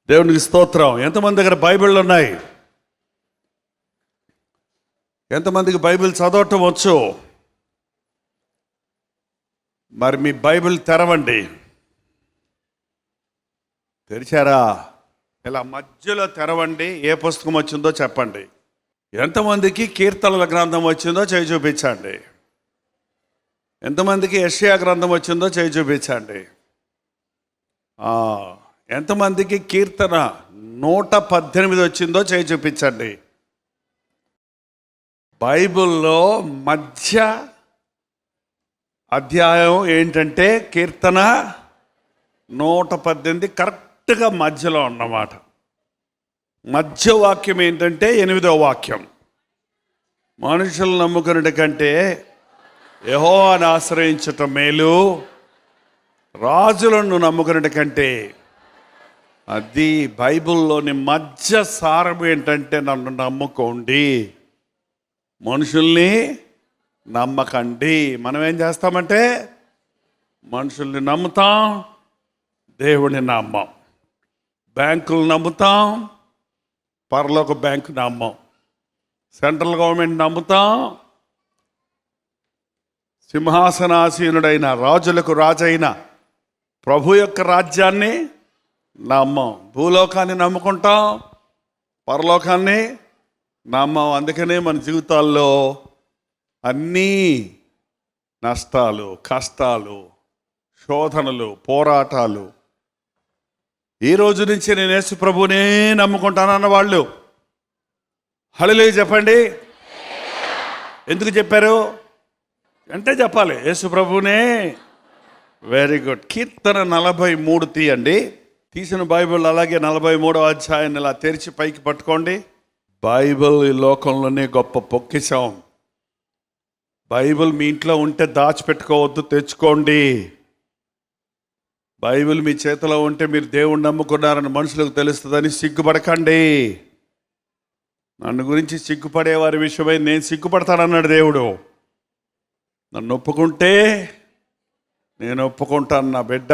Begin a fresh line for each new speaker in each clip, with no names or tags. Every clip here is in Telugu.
దేవునికి స్తోత్రం. ఎంతమంది దగ్గర బైబిళ్ళు ఉన్నాయి? ఎంతమందికి బైబిల్ చదవటం వచ్చు? మరి మీ బైబిల్ తెరవండి. తెరిచారా? ఇలా మధ్యలో తెరవండి. ఏ పుస్తకం వచ్చిందో చెప్పండి. ఎంతమందికి కీర్తనల గ్రంథం వచ్చిందో చేయి చూపించండి. ఎంతమందికి యెషయా గ్రంథం వచ్చిందో చేయి చూపించండి. ఎంతమందికి కీర్తన 118 వచ్చిందో చేయి చూపించండి. బైబిల్లో మధ్య అధ్యాయం ఏంటంటే కీర్తన 118 కరెక్ట్గా మధ్యలో అన్నమాట. మధ్య వాక్యం ఏంటంటే 8వ వాక్యం. మనుషులు నమ్ముకున్నటి కంటే యెహోవాను ఆశ్రయించటం మేలు, రాజులను నమ్ముకున్నటి కంటే. అది బైబిల్లోని మధ్య సారం ఏంటంటే నన్ను నమ్ముకోండి, మనుషుల్ని నమ్మకండి. మనం ఏం చేస్తామంటే మనుషుల్ని నమ్ముతాం, దేవుడిని నమ్మం. బ్యాంకులు నమ్ముతాం, పరలోక బ్యాంకు నమ్మం. సెంట్రల్ గవర్నమెంట్ నమ్ముతాం, సింహాసనాసీనుడైన రాజులకు రాజైన ప్రభు యొక్క రాజ్యాన్ని నమ్మం. భూలోకాన్ని నమ్ముకుంటాం, పరలోకాన్ని నమ్మం. అందుకనే మన జీవితాల్లో అన్నీ నష్టాలు, కష్టాలు, శోధనలు, పోరాటాలు. ఈ రోజు నుంచి నేను యేసు ప్రభువునే నమ్ముకుంటానన్న వాళ్ళు హల్లెలూయా చెప్పండి. ఎందుకు చెప్పారు అంటే చెప్పాలి, యేసు ప్రభువునే. Very good. కీర్తన 43 తీయండి. తీసిన బైబిల్ అలాగే 43వ అధ్యాయాన్ని ఇలా తెరిచి పైకి పట్టుకోండి. బైబిల్ ఈ లోకంలోనే గొప్ప పొక్కిషం. బైబిల్ మీ ఇంట్లో ఉంటే దాచిపెట్టుకోవద్దు, తెచ్చుకోండి. బైబిల్ మీ చేతిలో ఉంటే మీరు దేవుణ్ణి నమ్ముకున్నారని మనుషులకు తెలుస్తుందని సిగ్గుపడకండి. నన్ను గురించి సిగ్గుపడే వారి విషయమై నేను సిగ్గుపడతానన్నాడు దేవుడు. నన్ను ఒప్పుకుంటే నేను ఒప్పుకుంటాను. నా బిడ్డ,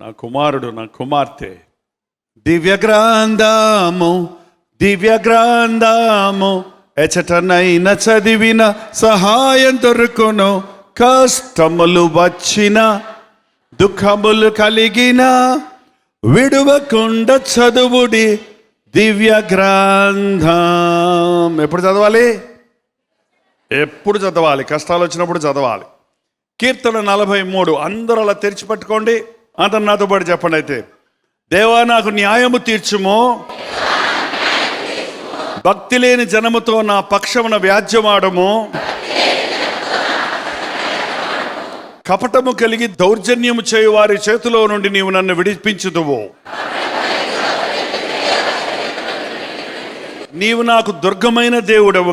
నా కుమారుడు, నా కుమార్తె. దివ్య గ్రంథము ఎచటనైన చదివిన సహాయం దొరుకును. కష్టములు వచ్చిన, దుఃఖములు కలిగిన విడువకుండా చదువుడి దివ్య గ్రంథం. ఎప్పుడు చదవాలి? ఎప్పుడు చదవాలి? కష్టాలు వచ్చినప్పుడు చదవాలి. కీర్తన 43 అందరూ అలా తెరిచిపెట్టుకోండి. అతను నాతో పాటు చెప్పండి. అయితే దేవా నాకు న్యాయము తీర్చుము, భక్తి లేని జనముతో నా పక్షమున వ్యాజ్యమాడము, కపటము కలిగి దౌర్జన్యము చేయు వారి చేతిలో నుండి నీవు నన్ను విడిపించుదువు. నీవు నాకు దుర్గమైన దేవుడవు,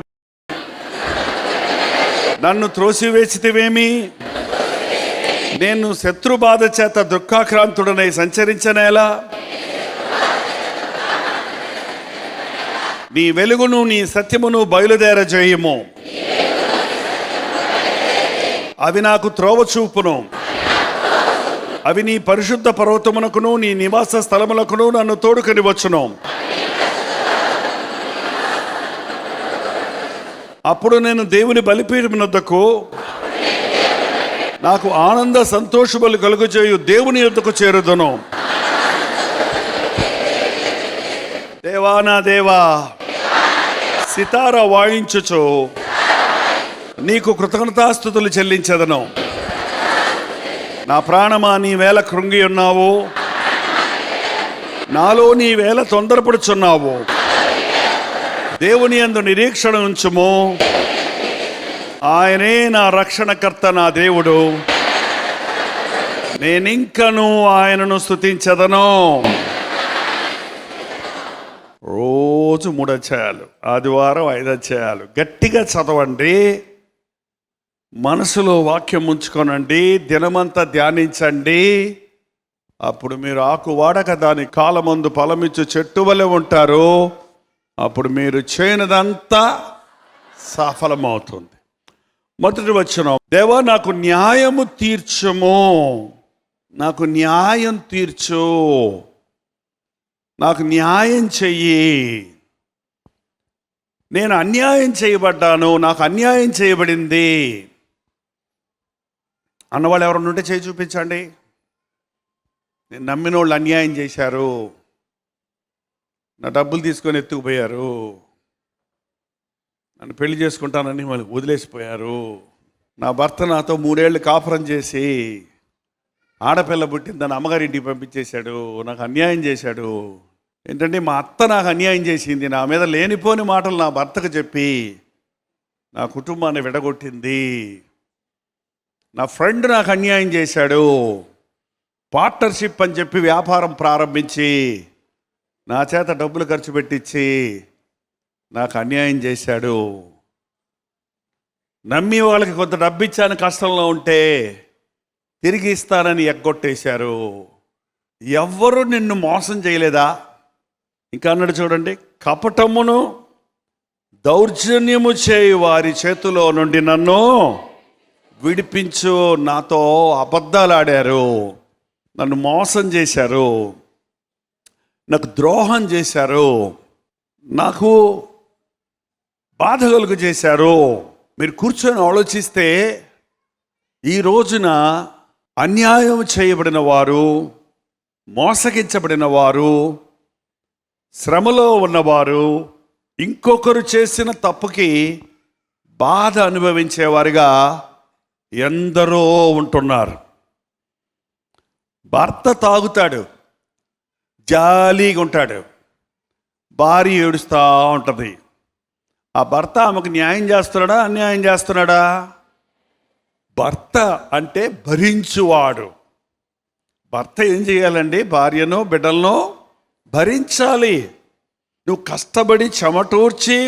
నన్ను త్రోసివేసితివేమి? నేను శత్రు బాధ చేత దుఃఖాక్రాంతుడనై సంచరించనేలా? నీ వెలుగును నీ సత్యమును బయలుదేరజేయము. అవి నాకు త్రోవ చూపును. అవి నీ పరిశుద్ధ పర్వతమునకును నీ నివాస స్థలములకును నన్ను తోడుకొని వచ్చును. అప్పుడు నేను దేవుని బలిపీఠమునొద్దకు, నాకు ఆనంద సంతోషములు కలుగజేయు దేవుని యొద్దకు చేరుదును. దేవా నా దేవా, సితార వాయించుచు నీకు కృతజ్ఞతాస్తుతులు చెల్లించెదను. నా ప్రాణమా నీ వేళ కృంగి ఉన్నావు, నాలో నీ వేళ తొందరపడుచున్నావు. దేవుని యందు నిరీక్షణ ఉంచుము, ఆయనే నా రక్షణకర్త, నా దేవుడు. నేనింకను ఆయనను స్తుతించెదను. రోజు 3 అధ్యాయాలు, ఆదివారం 5 అధ్యాయాలు గట్టిగా చదవండి. మనసులో వాక్యం ఉంచుకోనండి. దినమంతా ధ్యానించండి. అప్పుడు మీరు ఆకు వాడక దాని కాలమందు ఫలమిచ్చు చెట్టు వలె ఉంటారు. అప్పుడు మీరు చేయనిదంతా సఫలమవుతుంది. మొదటి వచనం, దేవా నాకు న్యాయము తీర్చుము, నాకు న్యాయం తీర్చు. నాకు న్యాయం చెయ్యి. నేను అన్యాయం చేయబడ్డాను, నాకు అన్యాయం చేయబడింది అన్నవాళ్ళు ఎవరన్నా ఉంటే చేయి చూపించండి. నేను నమ్మిన వాళ్ళు అన్యాయం చేశారు, నా డబ్బులు తీసుకొని ఎత్తుకుపోయారు, నన్ను పెళ్లి చేసుకుంటానని మళ్ళీ వదిలేసిపోయారు, నా భర్త నాతో 3 ఏళ్ళు కాపురం చేసి ఆడపిల్ల పుట్టింది దాన్ని అమ్మగారింటికి పంపించేశాడు, నాకు అన్యాయం చేశాడు. ఏంటంటే మా అత్త నాకు అన్యాయం చేసింది, నా మీద లేనిపోని మాటలు నా భర్తకు చెప్పి నా కుటుంబాన్ని విడగొట్టింది. నా ఫ్రెండ్ నాకు అన్యాయం చేశాడు, పార్ట్నర్షిప్ అని చెప్పి వ్యాపారం ప్రారంభించి నా చేత డబ్బులు ఖర్చు పెట్టించి నాకు అన్యాయం చేశాడు. నమ్మి వాళ్ళకి కొంత డబ్బు ఇచ్చాను, కష్టంలో ఉంటే తిరిగి ఇస్తానని ఎగ్గొట్టేశారు. ఎవ్వరూ నిన్ను మోసం చేయలేదా? ఇంకా అన్నాడు చూడండి, కపటమును దౌర్జన్యము చేయు వారి చేతిలో నుండి నన్ను విడిపించు. నాతో అబద్ధాలు ఆడారు, నన్ను మోసం చేశారు, నాకు ద్రోహం చేశారు, నాకు బాధ కలుగు చేశారు. మీరు కూర్చొని ఆలోచిస్తే ఈ రోజున అన్యాయం చేయబడిన వారు, మోసగించబడిన వారు, శ్రమలో ఉన్నవారు, ఇంకొకరు చేసిన తప్పుకి బాధ అనుభవించేవారుగా ఎందరో ఉంటున్నారు. భర్త తాగుతాడు, జాలీగా ఉంటాడు, భార్య ఏడుస్తూ ఉంటుంది. ఆ భర్త ఆమెకు న్యాయం చేస్తున్నాడా, అన్యాయం చేస్తున్నాడా? భర్త అంటే భరించువాడు. భర్త ఏం చేయాలండి? భార్యను బిడ్డలను భరించాలి. నువ్వు కష్టపడి చెమటూర్చి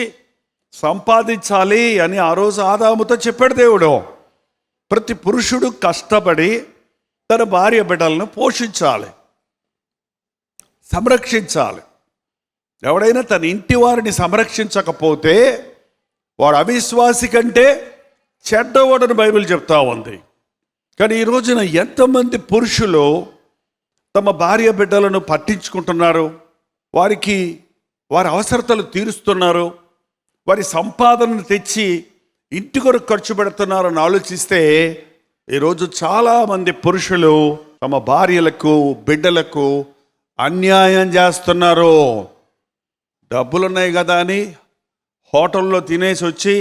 సంపాదించాలి అని ఆ రోజు ఆదాముతో చెప్పాడు దేవుడు. ప్రతి పురుషుడు కష్టపడి తన భార్య బిడ్డలను పోషించాలి, సంరక్షించాలి. ఎవడైనా తన ఇంటి వారిని సంరక్షించకపోతే వాడు అవిశ్వాసి కంటే చెడ్డవాడని బైబిల్ చెప్తా ఉంది. కానీ ఈ రోజున ఎంతమంది పురుషులు తమ భార్య బిడ్డలను పట్టించుకుంటున్నారు, వారికి వారి అవసరతలు తీరుస్తున్నారు, వారి సంపాదనను తెచ్చి ఇంటి కొరకు ఖర్చు పెడుతున్నారని ఆలోచిస్తే ఈరోజు చాలామంది పురుషులు తమ భార్యలకు బిడ్డలకు అన్యాయం చేస్తున్నారు. డబ్బులున్నాయి కదా అని హోటల్లో తినేసి వచ్చి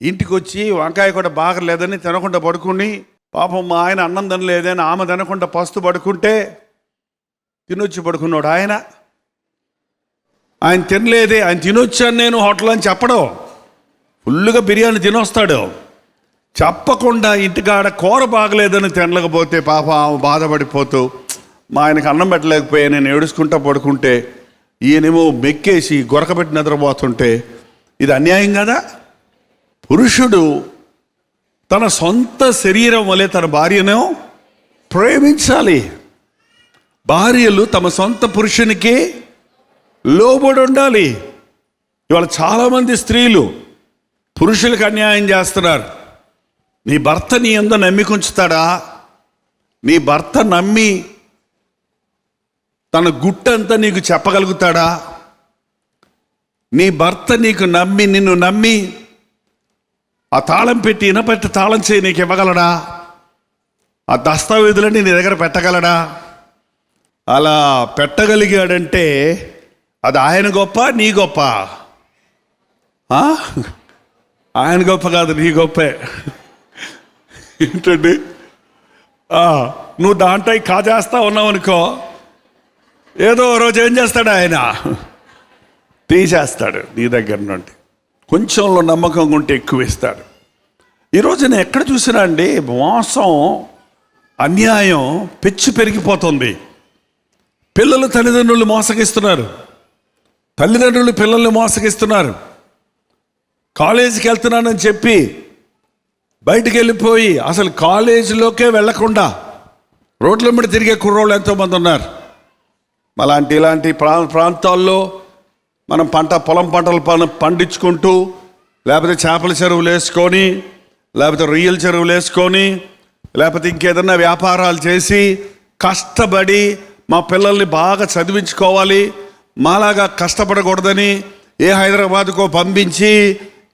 ఇంటికి వచ్చి వంకాయ కూడా బాగలేదని తినకుండా పడుకుని, పాపం మా ఆయన అన్నం తినలేదని ఆమె తినకుండా పస్తు పడుకుంటే తినొచ్చి పడుకున్నాడు ఆయన తినలేదే, ఆయన తినొచ్చాను నేను హోటల్ అని చెప్పడం, ఫుల్లుగా బిర్యానీ తినొస్తాడు. చెప్పకుండా ఇంటికాడ కూర బాగలేదని తినలేకపోతే పాపం ఆమె బాధపడిపోతూ మా ఆయనకు అన్నం పెట్టలేకపోయా నేను ఏడుచుకుంటా పడుకుంటే ఈయనేమో మెక్కేసి గొరకబెట్టి నిద్రపోతుంటే ఇది అన్యాయం కదా? పురుషుడు తన సొంత శరీరం వలె తన భార్యను ప్రేమించాలి. భార్యలు తమ సొంత పురుషునికి లోబడి ఉండాలి. ఇవాళ చాలామంది స్త్రీలు పురుషులకు అన్యాయం చేస్తున్నారు. నీ భర్త నీ యందు నమ్మిక ఉంచుతాడా? నీ భర్త నమ్మి తన గుట్టంతా నీకు చెప్పగలుగుతాడా? నీ భర్త నిన్ను నమ్మి ఆ తాళం పెట్టి ఇనపెట్టి తాళం చేయి నీకు ఇవ్వగలడా? ఆ దస్తావేజులన్నీ నీ దగ్గర పెట్టగలడా? అలా పెట్టగలిగాడంటే అది ఆయన గొప్ప, నీ గొప్ప? ఆయన గొప్ప కాదు, నీ గొప్పే. ఏంటండి, నువ్వు దాంట్లో కాజేస్తా ఉన్నావు అనుకో, ఏదో రోజు ఏం చేస్తాడు ఆయన? తీసేస్తాడు నీ దగ్గర నుండి. కొంచెంలో నమ్మకంగా ఉంటే ఎక్కువ ఇస్తాడు. ఈరోజు నేను ఎక్కడ చూసినా అండి మోసం, అన్యాయం పెచ్చు పెరిగిపోతుంది. పిల్లలు తల్లిదండ్రులు మోసగిస్తున్నారు, తల్లిదండ్రులు పిల్లల్ని మోసగిస్తున్నారు. కాలేజీకి వెళ్తున్నానని చెప్పి బయటికి వెళ్ళిపోయి అసలు కాలేజీలోకే వెళ్లకుండా రోడ్ల మీద తిరిగే కుర్రోళ్ళు ఎంతోమంది ఉన్నారు. ఇలాంటి ప్రాంతాల్లో మనం పొలం పంటలు పండించుకుంటూ, లేకపోతే చేపల చెరువులు వేసుకొని, లేకపోతే రొయ్యల చెరువులు వేసుకొని, లేకపోతే ఇంకేదన్నా వ్యాపారాలు చేసి కష్టపడి మా పిల్లల్ని బాగా చదివించుకోవాలి, మాలాగా కష్టపడకూడదని హైదరాబాద్కో పంపించి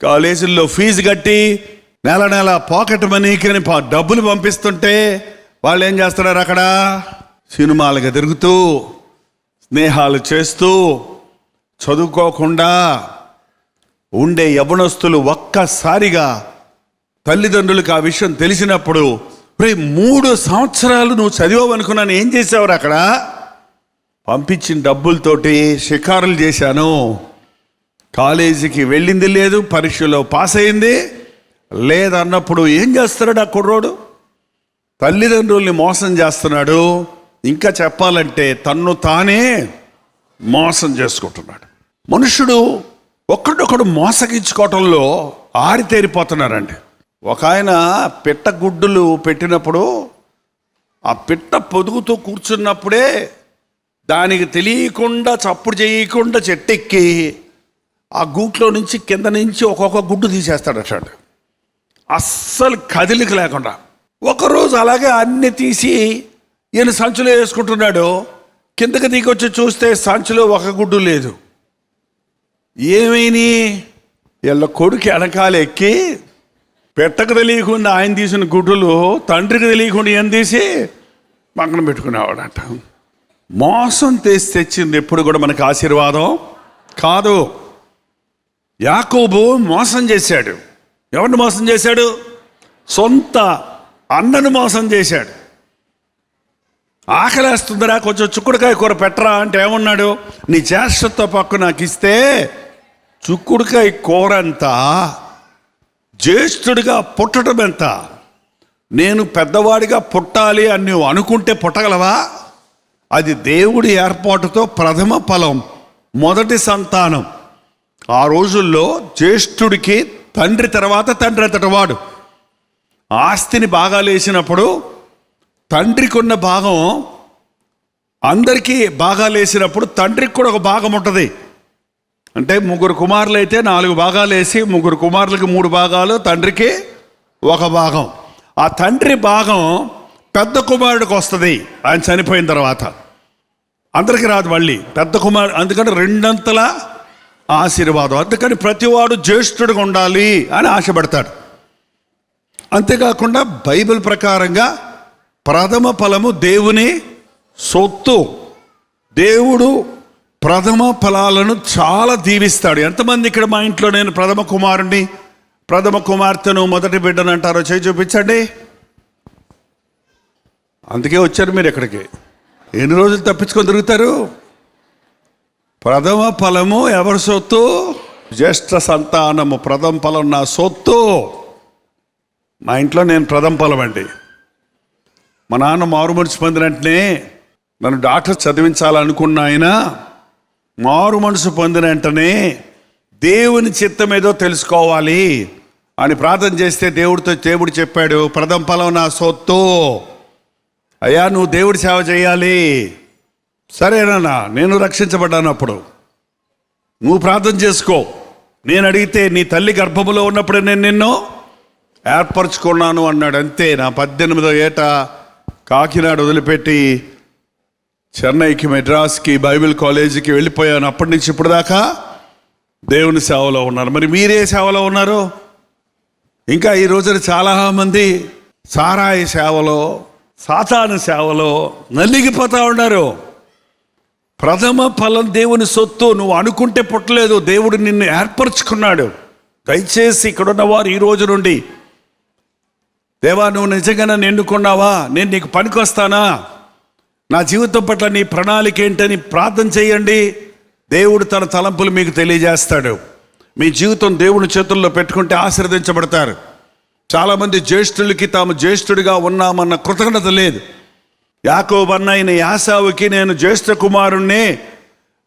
కాలేజీల్లో ఫీజు కట్టి నెల నెల పాకెట్ మనీకి డబ్బులు పంపిస్తుంటే వాళ్ళు ఏం చేస్తున్నారు? అక్కడ సినిమాలుగా తిరుగుతూ, స్నేహాలు చేస్తూ, చదువుకోకుండా ఉండే యవ్వనస్తులు ఒక్కసారిగా తల్లిదండ్రులకు ఆ విషయం తెలిసినప్పుడు, 3 సంవత్సరాలు నువ్వు చదివావనుకున్నాను, ఏం చేసావు అక్కడ? పంపించిన డబ్బులతోటి షికారులు చేశాను, కాలేజీకి వెళ్ళింది లేదు, పరీక్షలో పాస్ అయింది లేదన్నప్పుడు ఏం చేస్తున్నాడు ఆ కుర్రోడు? తల్లిదండ్రుల్ని మోసం చేస్తున్నాడు. ఇంకా చెప్పాలంటే తన్ను తానే మోసం చేసుకుంటున్నాడు. మనుషుడు ఒక్కడొక్కడు మోసగించుకోవటంలో ఆరితేరిపోతున్నారండి. ఒక ఆయన పిట్ట గుడ్డులు పెట్టినప్పుడు ఆ పిట్ట పొదుగుతూ కూర్చున్నప్పుడే దానికి తెలియకుండా, చప్పుడు చేయకుండా చెట్టెక్కి ఆ గూట్లో నుంచి కింద నుంచి ఒక్కొక్క గుడ్డు తీసేస్తాడట, అస్సలు కదిలిక లేకుండా. ఒకరోజు అలాగే అన్ని తీసి ఈయన సంచులో వేసుకుంటున్నాడు. కిందకి దిగొచ్చి చూస్తే సంచులో ఒక గుడ్డు లేదు. ఏమైనా వీళ్ళ కొడుకు వెనకాల ఎక్కి పెట్టకు తెలియకుండా ఆయన తీసిన గుడ్డులు తండ్రికి తెలియకుండా ఏం తీసి పక్కన పెట్టుకునేవాడట. మోసం తెచ్చింది ఎప్పుడు కూడా మనకు ఆశీర్వాదం కాదు. యాకోబు మోసం చేశాడు. ఎవరిని మోసం చేశాడు? సొంత అన్నను మోసం చేశాడు. ఆకలేస్తుందిరా, కొంచెం చుక్కుడుకాయ కూర పెట్టరా అంటే ఏమన్నాడు? నీ జ్యేష్ఠతో పక్కు నాకు ఇస్తే చుక్కుడుకాయ కూర ఎంత, జ్యేష్ఠుడిగా పుట్టడం ఎంత? నేను పెద్దవాడిగా పుట్టాలి అని నువ్వు అనుకుంటే పుట్టగలవా? అది దేవుడి ఏర్పాటుతో ప్రథమ ఫలం, మొదటి సంతానం. ఆ రోజుల్లో జ్యేష్ఠుడికి తండ్రి తర్వాత తండ్రి అంతటి వాడు. ఆస్తిని భాగాలు వేసినప్పుడు తండ్రికి ఉన్న భాగం అందరికీ భాగాలు వేసినప్పుడు తండ్రికి కూడా ఒక భాగం ఉంటుంది. అంటే 3 కుమారులు అయితే 4 భాగాలు వేసి 3 కుమారులకి 3 భాగాలు, తండ్రికి 1 భాగం. ఆ తండ్రి భాగం పెద్ద కుమారుడికి వస్తుంది ఆయన చనిపోయిన తర్వాత. అందరికీ రాదు మళ్ళీ పెద్ద కుమారుడు, అందుకని 2 అంతల ఆశీర్వాదం. అందుకని ప్రతివాడు జ్యేష్ఠుడిగా ఉండాలి అని ఆశపడతాడు. అంతేకాకుండా బైబిల్ ప్రకారంగా ప్రథమ ఫలము దేవుని సొత్తు. దేవుడు ప్రథమ ఫలాలను చాలా దీవిస్తాడు. ఎంతమంది ఇక్కడ మా ఇంట్లో నేను ప్రథమ కుమారుణ్ణి, ప్రథమ కుమార్తెను, మొదటి బిడ్డను అంటారో చేయి చూపించండి. అందుకే వచ్చారు మీరు ఇక్కడికి. ఎన్ని రోజులు తప్పించుకొని తిరుగుతారు? ప్రథమ ఫలము ఎవరి సొత్తు? జ్యేష్ఠ సంతానము. ప్రథమ ఫలం నా సొత్తు. మా ఇంట్లో నేను ప్రథమ ఫలం అండి. మా నాన్న మారు మనసు పొందిన వెంటనే నన్ను డాక్టర్ చదివించాలనుకున్న ఆయన మారు మనసు పొందిన వెంటనే దేవుని చిత్తం ఏదో తెలుసుకోవాలి అని ప్రార్థన చేస్తే దేవుడు చెప్పాడు, ప్రథమ ఫలం నా సొత్తు. అయ్యా నువ్వు దేవుడి సేవ చేయాలి. సరేనా, నేను రక్షించబడ్డాను. అప్పుడు నువ్వు ప్రార్థన చేసుకో. నేను అడిగితే నీ తల్లి గర్భములో ఉన్నప్పుడే నేను నిన్ను ఏర్పరచుకున్నాను అన్నాడు. అంతే. నా 18వ ఏట కాకినాడ వదిలిపెట్టి చెన్నైకి, మెడ్రాస్కి, బైబిల్ కాలేజీకి వెళ్ళిపోయాను. అప్పటి నుంచి ఇప్పుడు దాకా దేవుని సేవలో ఉన్నారు. మరి మీరే సేవలో ఉన్నారు? ఇంకా ఈ రోజున చాలామంది సారాయి సేవలో, సాతాను సేవలో నలిగిపోతూ ఉన్నారు. ప్రథమ ఫలం దేవుని సొత్తు. నువ్వు అనుకుంటే పుట్టలేదు, దేవుడు నిన్ను ఏర్పరచుకున్నాడు. దయచేసి ఇక్కడున్న వారు ఈ రోజు నుండి, దేవా నువ్వు నిజంగా నన్ను ఎన్నుకున్నావా, నేను నీకు పనికొస్తానా, నా జీవితం పట్ల నీ ప్రణాళిక ఏంటని ప్రార్థన చేయండి. దేవుడు తన తలంపులు మీకు తెలియజేస్తాడు. మీ జీవితం దేవుని చేతుల్లో పెట్టుకుంటే ఆశీర్వదించబడతారు. చాలామంది జ్యేష్ఠులకి తాము జ్యేష్ఠుడిగా ఉన్నామన్న కృతజ్ఞత లేదు. యాకోబు అన్నయ్య యాసావుకి నేను జ్యేష్ఠ కుమారుణ్ణి,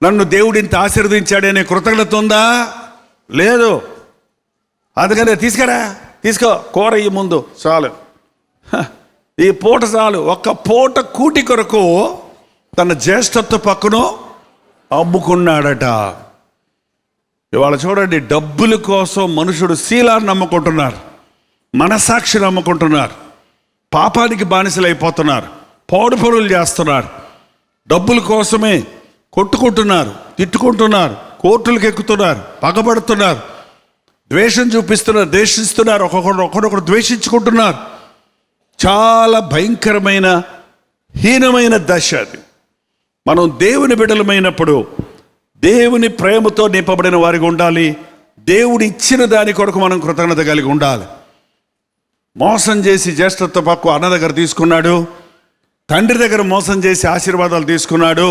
నన్ను దేవుడు ఇంత ఆశీర్వదించాడనే కృతజ్ఞత ఉందా? లేదు. అందుకనే తీసుకో కూర ఈ ముందు చాలు, ఈ పూట చాలు. ఒక్క పూట కూటి కొరకు తన జ్యేష్ఠత్వ పక్కను అమ్ముకున్నాడట. ఇవాళ చూడండి, డబ్బుల కోసం మనుషుడు శీలాన్ని నమ్ముకుంటున్నారు, మనసాక్షిని నమ్ముకుంటున్నారు, పాపానికి బానిసలైపోతున్నారు, పాడు పనులు చేస్తున్నారు, డబ్బుల కోసమే కొట్టుకుంటున్నారు, తిట్టుకుంటున్నారు, కోర్టులకు ఎక్కుతున్నారు, పగబడుతున్నారు, ద్వేషం చూపిస్తున్నారు, ద్వేషిస్తున్నారు, ఒకరొకరు ద్వేషించుకుంటున్నారు. చాలా భయంకరమైన హీనమైన దశ అది. మనం దేవుని బిడ్డలమైనప్పుడు దేవుని ప్రేమతో నింపబడిన వారికి ఉండాలి. దేవుడు ఇచ్చిన దాని కొరకు మనం కృతజ్ఞత కలిగి ఉండాలి. మోసం చేసి జ్యేష్ఠత్వ పక్కు అన్న దగ్గర తీసుకున్నాడు, తండ్రి దగ్గర మోసం చేసి ఆశీర్వాదాలు తీసుకున్నాడు.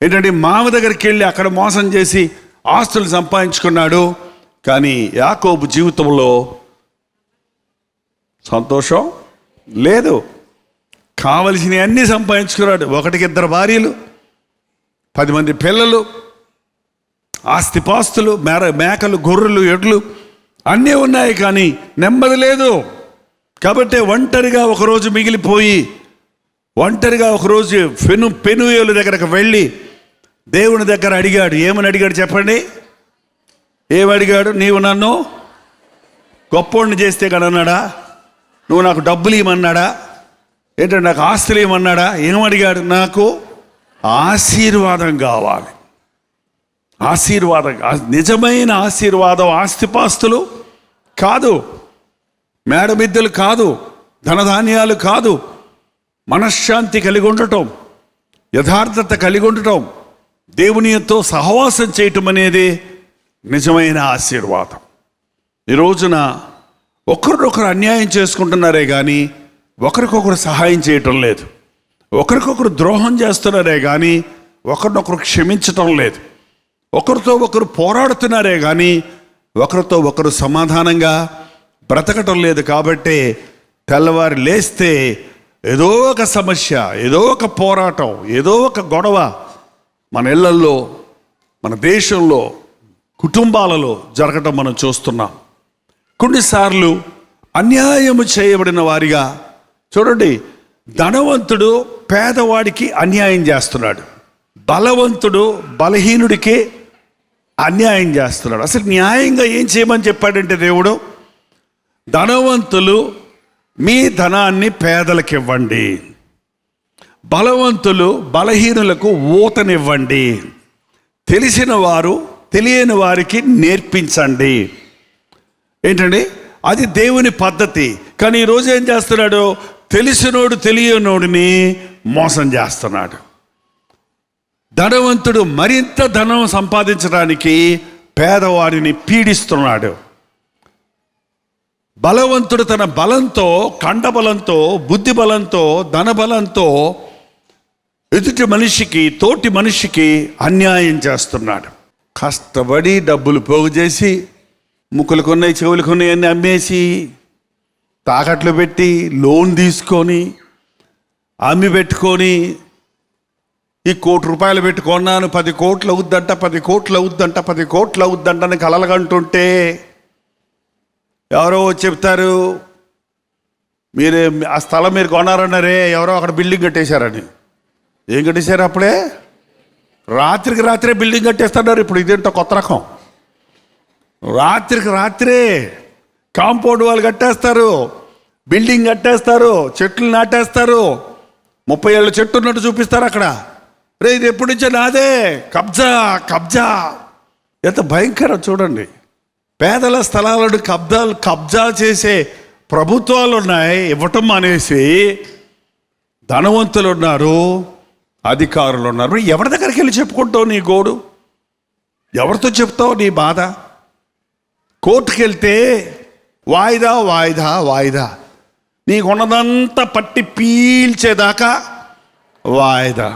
ఏంటంటే మామ దగ్గరికి వెళ్ళి అక్కడ మోసం చేసి ఆస్తులు సంపాదించుకున్నాడు. కానీ యాకోబు జీవితంలో సంతోషం లేదు. కావలసినవి అన్నీ సంపాదించుకున్నాడు. 1-2 భార్యలు, 10 మంది పిల్లలు, ఆస్తిపాస్తులు, మేకలు, గొర్రెలు, ఎడ్లు అన్నీ ఉన్నాయి, కానీ నెమ్మది లేదు. కాబట్టి ఒంటరిగా ఒకరోజు మిగిలిపోయి, ఒంటరిగా ఒకరోజు పెనుయేలు దగ్గరకు వెళ్ళి దేవుని దగ్గర అడిగాడు. ఏమని అడిగాడు చెప్పండి? ఏమడిగాడు? నీవు నన్ను గొప్పోడిని చేస్తే కదన్నాడా? నువ్వు నాకు డబ్బులు ఇవ్వమన్నాడా? ఏంటంటే నాకు ఆస్తులు ఇవ్వమన్నాడా? ఏమడిగాడు? నాకు ఆశీర్వాదం కావాలి. ఆశీర్వాదం, నిజమైన ఆశీర్వాదం ఆస్తిపాస్తులు కాదు, మేడమిద్దెలు కాదు, ధనధాన్యాలు కాదు. మనశ్శాంతి కలిగి ఉండటం, యథార్థత కలిగి ఉండటం, దేవునితో సహవాసం చేయటం అనేది నిజమైన ఆశీర్వాదం. ఈ రోజున ఒకరినొకరు అన్యాయం చేసుకుంటున్నారే కానీ ఒకరికొకరు సహాయం చేయటం లేదు. ఒకరికొకరు ద్రోహం చేస్తున్నారే కానీ ఒకరినొకరు క్షమించటం లేదు. ఒకరితో ఒకరు పోరాడుతున్నారే కానీ ఒకరితో ఒకరు సమాధానంగా బ్రతకటం లేదు. కాబట్టి తెల్లవారి లేస్తే ఏదో ఒక సమస్య, ఏదో ఒక పోరాటం, ఏదో ఒక గొడవ మన ఇళ్లల్లో, మన దేశంలో, కుటుంబాలలో జరగటం మనం చూస్తున్నాం. కొన్నిసార్లు అన్యాయము చేయబడిన వారిగా చూడండి, ధనవంతుడు పేదవాడికి అన్యాయం చేస్తున్నాడు, బలవంతుడు బలహీనుడికి అన్యాయం చేస్తున్నాడు. అసలు న్యాయంగా ఏం చేయమని చెప్పాడంటే దేవుడు, ధనవంతులు మీ ధనాన్ని పేదలకు ఇవ్వండి, బలవంతులు బలహీనులకు ఊతనివ్వండి, తెలిసిన వారు తెలియని వారికి నేర్పించండి. ఏంటండి? అది దేవుని పద్ధతి. కానీ ఈరోజు ఏం చేస్తున్నాడు? తెలిసినోడు తెలియనోడిని మోసం చేస్తున్నాడు. ధనవంతుడు మరింత ధనం సంపాదించడానికి పేదవాడిని పీడిస్తున్నాడు. బలవంతుడు తన బలంతో, కండబలంతో, బుద్ధి బలంతో, ధనబలంతో ఎదుటి మనిషికి, తోటి మనిషికి అన్యాయం చేస్తున్నాడు. కష్టపడి డబ్బులు పోగు చేసి, ముక్కులు కొన్నాయి, చెవులు కొన్నాయి అన్నీ అమ్మేసి, తాకట్లు పెట్టి, లోన్ తీసుకొని, అమ్మి పెట్టుకొని, ఈ ₹1 పెట్టుకున్నాను, 10 కోట్లు అవుద్దంట, 10 కోట్లు అవుద్దంట, 10 కోట్లు అవుద్దంట అని కలలుగంటుంటే ఎవరో చెప్తారు, మీరే ఆ స్థలం మీరు కొన్నారన్నారే, ఎవరో అక్కడ బిల్డింగ్ కట్టేశారని. ఏం కట్టేశారు? అప్పుడే రాత్రికి రాత్రే బిల్డింగ్ కట్టేస్తున్నారు. ఇప్పుడు ఇదేంటో కొత్త రకం. రాత్రికి రాత్రే కాంపౌండ్ వాళ్ళు కట్టేస్తారు, బిల్డింగ్ కట్టేస్తారు, చెట్లు నాటేస్తారు, 30 ఏళ్ళ చెట్టు ఉన్నట్టు చూపిస్తారు అక్కడ. రే ఇది ఎప్పటి నుంచో నాదే, కబ్జా కబ్జా. ఎంత భయంకరం చూడండి. పేదల స్థలాలను కబ్జా చేసే ప్రభుత్వాలు ఉన్నాయి, ఇవ్వటం మానేసి. ధనవంతులు ఉన్నారు, అధికారులు ఉన్నారు. ఎవరి దగ్గరికి వెళ్ళి చెప్పుకుంటావు నీ గోడు? ఎవరితో చెప్తావు నీ బాధ? కోర్టుకు వెళ్తే వాయిదా వాయిదా వాయిదా, నీకున్నదంతా పట్టి పీల్చేదాకా వాయిదా.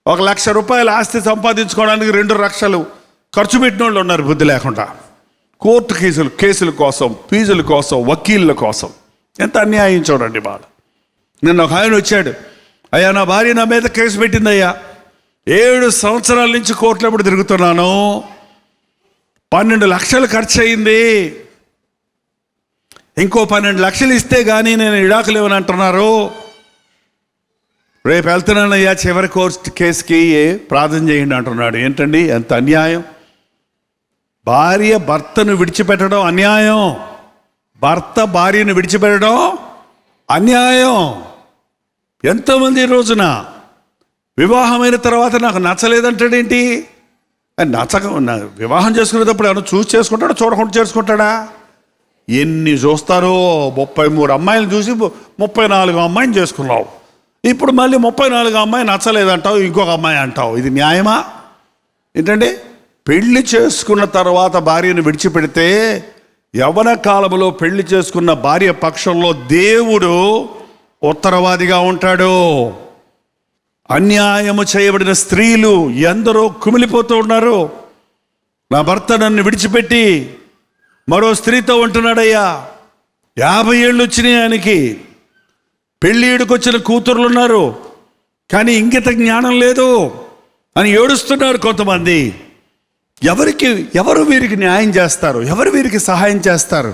₹1,00,000 ఆస్తి సంపాదించుకోవడానికి 2 లక్షలు ఖర్చు పెట్టిన వాళ్ళు ఉన్నారు బుద్ధి లేకుండా. కోర్టు కేసుల కోసం, ఫీజుల కోసం, వకీళ్ళ కోసం. ఎంత అన్యాయం చూడండి బాధ. నిన్న ఒక ఆయన వచ్చాడు, అయ్యా నా భార్య నా మీద కేసు పెట్టిందయ్యా, 7 సంవత్సరాల నుంచి కోర్టులో ఎప్పుడు తిరుగుతున్నాను, 12 లక్షలు ఖర్చు అయింది, ఇంకో 12 లక్షలు ఇస్తే కానీ నేను విడాకులు ఇవ్వని అంటున్నారు, రేపు వెళ్తున్నానయ్యా చివరి కోర్టు కేసుకి ప్రార్థన చేయండి అంటున్నాడు. ఏంటండి ఎంత అన్యాయం! భార్య భర్తను విడిచిపెట్టడం అన్యాయం, భర్త భార్యను విడిచిపెట్టడం అన్యాయం. ఎంతోమంది ఈ రోజున వివాహమైన తర్వాత నాకు నచ్చలేదంటాడేంటి? వివాహం చేసుకునేటప్పుడు ఏమన్నా చూసి చేసుకుంటాడా, చూడకుండా చేసుకుంటాడా? ఎన్ని చూస్తారో, 33 అమ్మాయిలు చూసి 34 అమ్మాయిని చేసుకున్నావు. ఇప్పుడు మళ్ళీ 34 అమ్మాయి నచ్చలేదంటావు, ఇంకొక అమ్మాయి అంటావు. ఇది న్యాయమా? ఏంటంటే పెళ్లి చేసుకున్న తర్వాత భార్యను విడిచిపెడితే యవ్వన కాలంలో పెళ్లి చేసుకున్న భార్య పక్షంలో దేవుడు ఉత్తరవాదిగా ఉంటాడు. అన్యాయము చేయబడిన స్త్రీలు ఎందరో కుమిలిపోతూ ఉన్నారు. నా భర్త నన్ను విడిచిపెట్టి మరో స్త్రీతో ఉంటున్నాడయ్యా, 50 ఏళ్ళు వచ్చినాయి ఆయనకి, పెళ్ళిడుకొచ్చిన కూతుర్లు ఉన్నారు, కానీ ఇంగిత జ్ఞానం లేదు అని ఏడుస్తున్నారు కొంతమంది. ఎవరు వీరికి న్యాయం చేస్తారు? ఎవరు వీరికి సహాయం చేస్తారు?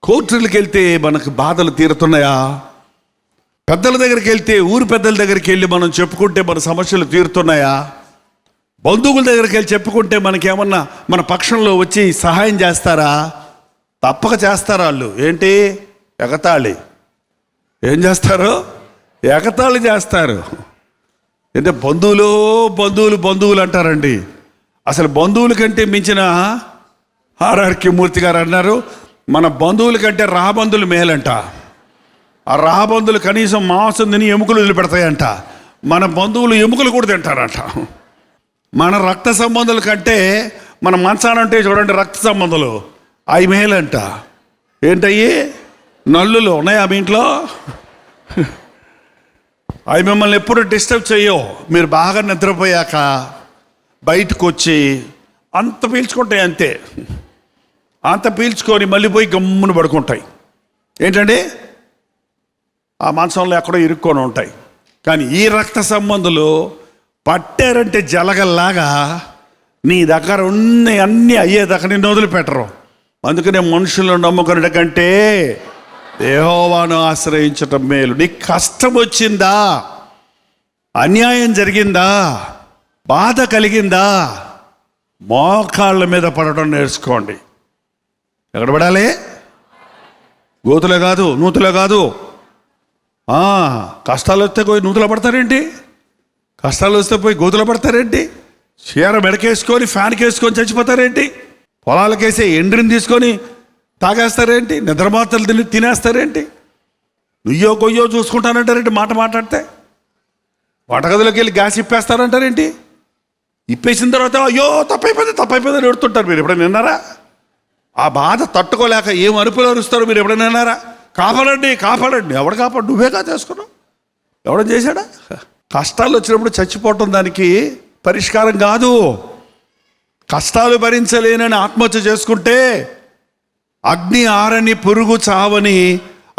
కోర్టులకు వెళ్తే మనకు బాధలు తీరుతున్నాయా? పెద్దల దగ్గరికి వెళ్తే, ఊరు పెద్దల దగ్గరికి వెళ్ళి మనం చెప్పుకుంటే మన సమస్యలు తీరుతున్నాయా? బంధువుల దగ్గరికి వెళ్ళి చెప్పుకుంటే మనకేమన్నా మన పక్షంలో వచ్చి సహాయం చేస్తారా? తప్పక చేస్తారా? వాళ్ళు ఏంటి ఎగతాళి. ఏం చేస్తారు? ఎగతాళి చేస్తారు. అంటే బంధువులు అంటారండి. అసలు బంధువుల కంటే మించిన ఆర్ఆర్కే మూర్తి గారు అన్నారు, మన బంధువుల కంటే రాబంధువులు మేలంట. ఆ రాబంధువులు కనీసం మాంసం తిని ఎముకలు వదిలిపెడతాయంట. మన బంధువులు ఎముకలు కూడా తింటారంట. మన రక్త సంబంధాల కంటే మన మంచానంటే చూడండి, రక్త సంబంధాలు అవి మేలంట. ఏంటయ్యి? నల్లులు ఉన్నాయా మీ ఇంట్లో? అవి మిమ్మల్ని ఎప్పుడు డిస్టర్బ్ చేయో. మీరు బాగా నిద్రపోయాక బయటకు వచ్చి అంత పీల్చుకుంటాయి, అంతే. అంత పీల్చుకొని మళ్ళీ పోయి గమ్మున పడుకుంటాయి. ఏంటండి? ఆ మంచంలో ఎక్కడో ఇరుక్కొని ఉంటాయి. కానీ ఈ రక్త సంబంధులు పట్టారంటే జలగల్లాగా నీ దగ్గర ఉన్న అన్నీ అయ్యేదాకా నిన్ను వదిలిపెట్టరు. అందుకనే మనుషులను నమ్ముకునే కంటే యెహోవాను ఆశ్రయించటం మేలు. నీకు కష్టం వచ్చిందా, అన్యాయం జరిగిందా, బాధ కలిగిందా, మోకాళ్ళ మీద పడటం నేర్చుకోండి. ఎక్కడ పడాలి? గోతులే కాదు, నూతులే కాదు. కష్టాలు వస్తే పోయి నూతులు పడతారేంటి? కష్టాలు వస్తే పోయి గోతులు పడతారేంటి? చీర మెడకేసుకొని ఫ్యాన్కి వేసుకొని చచ్చిపోతారేంటి? పొలాలకేసే ఎండ్రిని తీసుకొని తాగేస్తారేంటి? నిద్రమాతలు తినేస్తారేంటి? నుయ్యో కొయ్యో చూసుకుంటానంటారేంటి? మాట్లాడితే వంటగదిలోకి వెళ్ళి గ్యాస్ ఇప్పేస్తారంటారేంటి? ఇప్పేసిన తర్వాత అయ్యో తప్పైపోయింది అని ఎడుతుంటారు. మీరు ఎప్పుడైనా విన్నారా? ఆ బాధ తట్టుకోలేక ఏం అరుపులు అరుస్తారు. మీరు ఎప్పుడైనా విన్నారా? కాపాడండి. ఎవడు కాపాడు? నువ్వే చేసుకున్నావు. ఎవడం చేశాడా? కష్టాలు వచ్చినప్పుడు చచ్చిపోవటం దానికి పరిష్కారం కాదు. కష్టాలు భరించలేనని ఆత్మహత్య చేసుకుంటే అగ్ని ఆరని పురుగు చావని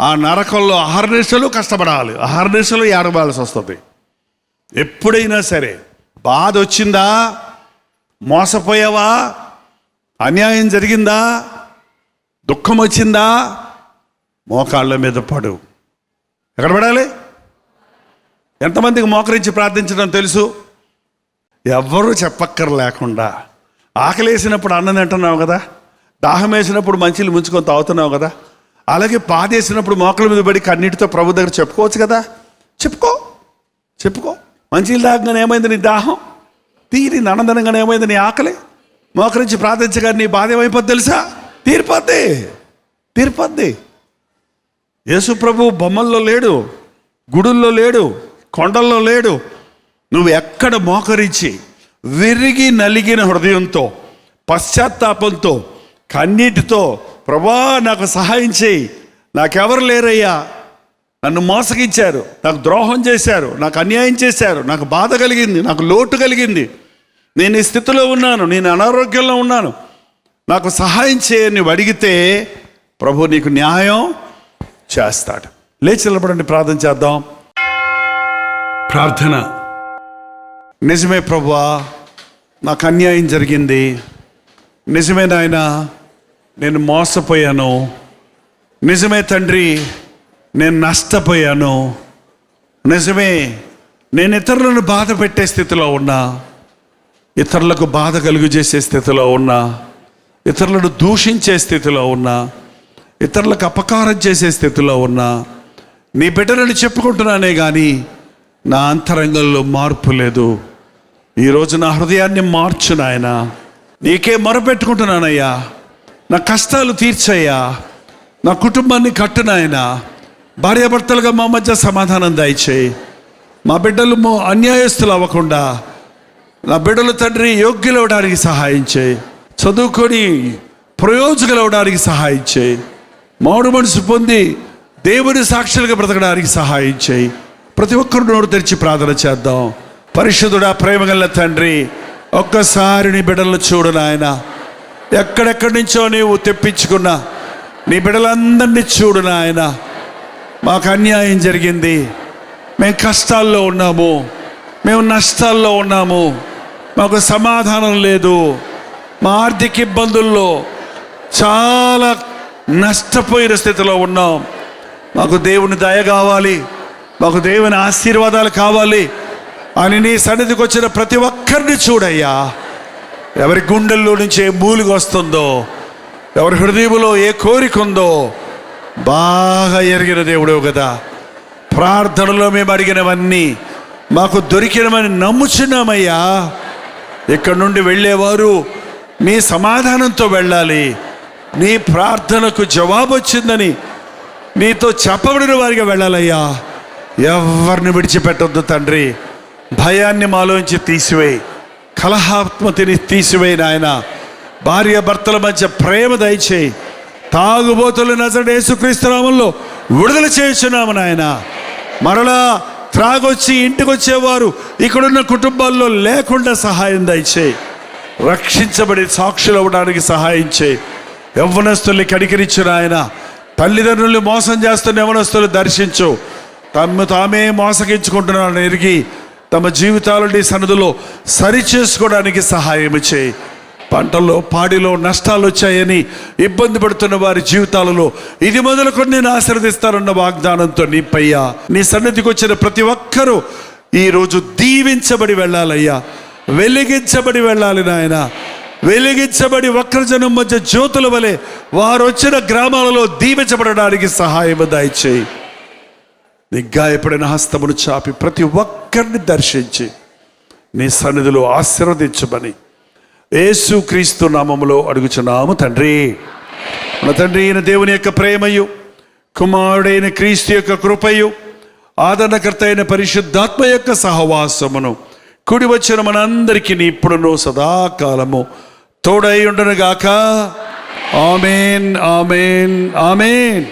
ఆ నరకంలో అహర్నిశలు కష్టపడాలి, అహర్నిశలు ఏడవాల్సి వస్తుంది. ఎప్పుడైనా సరే బాధ వచ్చిందా, మోసపోయావా, అన్యాయం జరిగిందా, దుఃఖం వచ్చిందా, మోకాళ్ళ మీద పడు. ఎక్కడ పడాలి? ఎంతమందికి మోకరించి ప్రార్థించడం తెలుసు? ఎవ్వరూ చెప్పక్కర లేకుండా. ఆకలి వేసినప్పుడు అన్నం తింటున్నావు కదా, దాహం వేసినప్పుడు మంచిలు ముంచుకొని తాగుతున్నావు కదా, అలాగే పాదేసినప్పుడు మోకాళ్ళ మీద పడి కన్నీటితో ప్రభు దగ్గర చెప్పుకోవచ్చు కదా. చెప్పుకో. మంచిలు తాగగానే ఏమైంది నీ దాహం తీరి, ఆనందంగానే ఏమైంది నీ ఆకలి. మోకరించి ప్రార్థించగా నీ బాధ ఏమైపోద్ది తెలుసా? తీరిపోద్ది. యేసు ప్రభు బొమ్మల్లో లేడు, గుడుల్లో లేడు, కొండల్లో లేడు. నువ్వు ఎక్కడ మోకరించి విరిగి నలిగిన హృదయంతో, పశ్చాత్తాపంతో, కన్నీటితో ప్రభా నాకు సహాయం చేయి, నాకెవరు లేరయ్యా, నన్ను మోసగించారు, నాకు ద్రోహం చేశారు, నాకు అన్యాయం చేశారు, నాకు బాధ కలిగింది, నాకు లోటు కలిగింది, నేను ఈ స్థితిలో ఉన్నాను, నేను అనారోగ్యంలో ఉన్నాను, నాకు సహాయం చేయని అడిగితే ప్రభు నీకు న్యాయం చేస్తాడు. లేచి నిలబడండి, ప్రార్థన చేద్దాం. ప్రార్థన. నిజమే ప్రభువా, నాకు అన్యాయం జరిగింది, నిజమే నాయనా, నేను మోసపోయాను, నిజమే తండ్రి, నేను నష్టపోయాను, నిజమే నేను ఇతరులను బాధ పెట్టే స్థితిలో ఉన్నా, ఇతరులకు బాధ కలుగు చేసే స్థితిలో ఉన్నా, ఇతరులను దూషించే స్థితిలో ఉన్నా, ఇతరులకు అపకారం చేసే స్థితిలో ఉన్నా, నీ బిడ్డలను చెప్పుకుంటున్నానే కానీ నా అంతరంగంలో మార్పు లేదు. ఈరోజు నా హృదయాన్ని మార్చు నాయన. నీకే మొరపెట్టుకుంటున్నానయ్యా. నా కష్టాలు తీర్చయ్యా. నా కుటుంబాన్ని కట్టు నాయన. భార్యాభర్తలుగా మా మధ్య సమాధానం దయచేయి. మా బిడ్డలు అన్యాయస్తులు అవ్వకుండా నా బిడ్డలు తండ్రి యోగ్యులు అవడానికి సహాయం చేయి. చదువుకొని ప్రయోజకులు అవడానికి సహాయం చేయి. మారు మనసు పొంది దేవుని సాక్షులుగా బ్రతకడానికి సహాయం చేయి. ప్రతి ఒక్కరు నోరు తెరిచి ప్రార్థన చేద్దాం. పరిశుద్ధుడా, ప్రేమగల తండ్రి, ఒక్కసారి నీ బిడ్డలను చూడు నాయన. ఎక్కడెక్కడి నుంచో నీవు తెప్పించుకున్న నీ బిడ్డలందరినీ చూడు నాయన. మాకు అన్యాయం జరిగింది, మేము కష్టాల్లో ఉన్నాము, మేము నష్టాల్లో ఉన్నాము, మాకు సమాధానం లేదు, మా ఆర్థిక ఇబ్బందుల్లో చాలా నష్టపోయిన స్థితిలో ఉన్నాం. మాకు దేవుని దయ కావాలి, మాకు దేవుని ఆశీర్వాదాలు కావాలి అని నీ సన్నిధికి వచ్చిన ప్రతి ఒక్కరిని చూడయ్యా. ఎవరి గుండెల్లో నుంచి ఏ మూలిక వస్తుందో, ఎవరి హృదయంలో ఏ కోరిక ఉందో బాగా ఎరిగిన దేవుడు కదా. ప్రార్థనలో మేము అడిగినవన్నీ మాకు దొరికినవని నమ్ముచున్నామయ్యా. ఇక్కడ నుండి వెళ్ళేవారు నీ సమాధానంతో వెళ్ళాలి. నీ ప్రార్థనకు జవాబు వచ్చిందని నీతో చెప్పబడిన వారిగా వెళ్ళాలయ్యా. ఎవరిని విడిచిపెట్టొద్దు తండ్రి. భయాన్ని మాలోంచి తీసివేయి, కలహాత్మతిని తీసివేయి నాయన. భార్య భర్తల మధ్య ప్రేమ దయచేయి. తాగుబోతులు నజరేయుడు యేసుక్రీస్తు నామములో విడుదల చేయుచున్నాము నాయన. మరలా త్రాగొచ్చి ఇంటికి వచ్చేవారు ఇక్కడున్న కుటుంబాల్లో లేకుండా సహాయం దయచేయి. రక్షించబడి సాక్షులు అవ్వడానికి సహాయం చేయి. యవ్వనస్తుల్ని కనికరించు నాయన. తల్లిదండ్రుల్ని మోసం చేస్తున్న యవ్వనస్తులు దర్శించు. తామే మోసగించుకుంటున్నారని ఎరిగి తమ జీవితాలని సన్నిధిలో సరిచేసుకోవడానికి సహాయం చేయి. పంటల్లో పాడిలో నష్టాలు వచ్చాయని ఇబ్బంది పడుతున్న వారి జీవితాలలో ఇది మొదలుకొని నేను ఆశీర్వదిస్తానన్న వాగ్దానంతో నీపయ్యా. నీ సన్నిధికి వచ్చిన ప్రతి ఒక్కరూ ఈరోజు దీవించబడి వెళ్ళాలయ్యా, వెలిగించబడి వెళ్ళాలి నాయన. వెలిగించబడి వక్రజనం మధ్య జ్యోతుల వలె వారు వచ్చిన గ్రామాలలో దీవించబడడానికి సహాయం దయచేయి. నీ గాయపడిన హస్తమును చాపి ప్రతి ఒక్కరిని దర్శించి నీ సన్నిధిలో ఆశీర్వదించమని యేసుక్రీస్తు నామములో అడుగుచున్నాము తండ్రి. మన తండ్రి అయిన దేవుని యొక్క ప్రేమయు, కుమారుడైన క్రీస్తు యొక్క కృపయు, ఆదరణకర్త అయిన పరిశుద్ధాత్మ యొక్క సహవాసమును కూడి వచ్చిన మనందరికీ ఇప్పుడును సదాకాలము తోడై ఉండునుగాక. ఆమేన్, ఆమేన్, ఆమేన్.